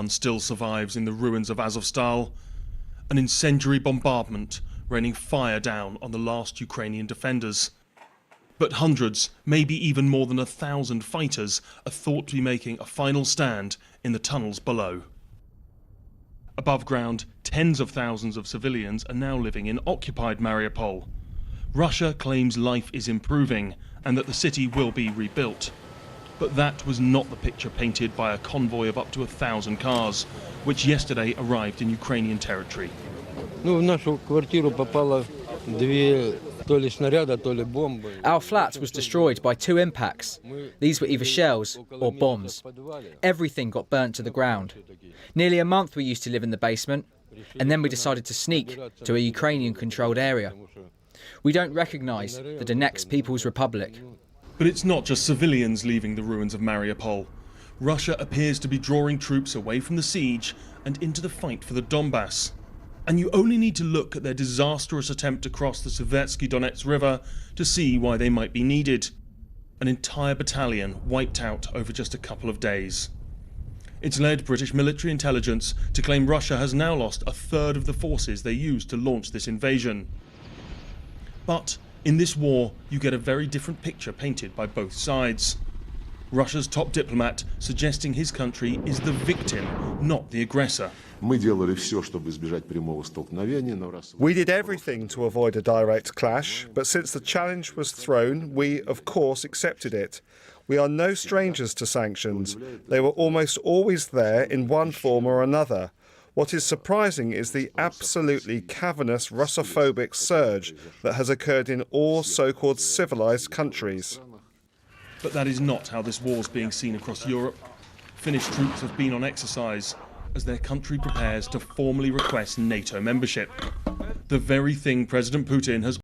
still survives in the ruins of Azovstal, an incendiary bombardment raining fire down on the last Ukrainian defenders. But hundreds, maybe even more than 1,000 fighters are thought to be making a final stand in the tunnels below. Above ground, tens of thousands of civilians are now living in occupied Mariupol. Russia claims life is improving and that the city will be rebuilt. But that was not the picture painted by a convoy of up to 1,000 cars, which yesterday arrived in Ukrainian territory. Our flat was destroyed by 2 impacts. These were either shells or bombs. Everything got burnt to the ground. Nearly a month we used to live in the basement, and then we decided to sneak to a Ukrainian-controlled area. We don't recognise the Donetsk People's Republic. But it's not just civilians leaving the ruins of Mariupol. Russia appears to be drawing troops away from the siege and into the fight for the Donbass. And you only need to look at their disastrous attempt to cross the Svyetsky Donets River to see why they might be needed. An entire battalion wiped out over just a couple of days. It's led British military intelligence to claim Russia has now lost 1/3 of the forces they used to launch this invasion. But in this war, you get a very different picture painted by both sides. Russia's top diplomat suggesting his country is the victim, not the aggressor. We did everything to avoid a direct clash, but since the challenge was thrown, we, of course, accepted it. We are no strangers to sanctions. They were almost always there in one form or another. What is surprising is the absolutely cavernous Russophobic surge that has occurred in all so-called civilized countries. But that is not how this war's being seen across Europe. Finnish troops have been on exercise as their country prepares to formally request NATO membership. The very thing President Putin has